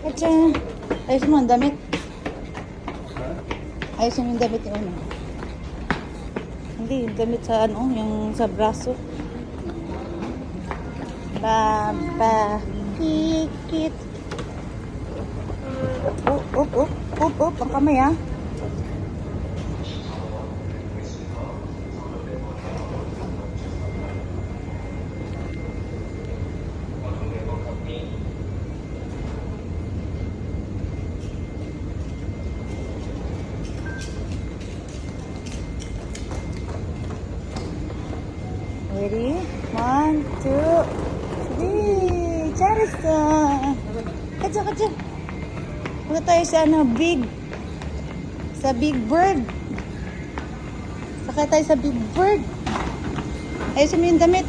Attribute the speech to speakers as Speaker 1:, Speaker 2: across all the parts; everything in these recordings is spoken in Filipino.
Speaker 1: Atsa, ayusin mo ang damit. Ayusin mo yung damit yung ano. Hindi, yung damit sa ano, yung sa braso. Baba, kikit. Up, ang kamay ah. Ready? 1, 2, 3. Charissa! Kadya. Punta tayo sa ano, sa Big Bird. Sakay tayo sa Big Bird. Ayusin mo yung damit.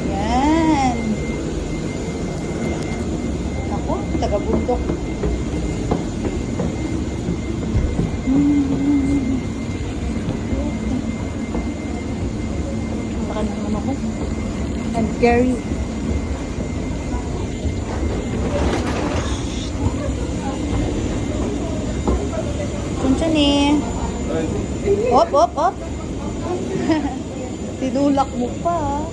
Speaker 1: Yan. Ako, taga-bundok. Baka naman ako. And Gary. Kunsan eh. Op. Tinulak mo pa.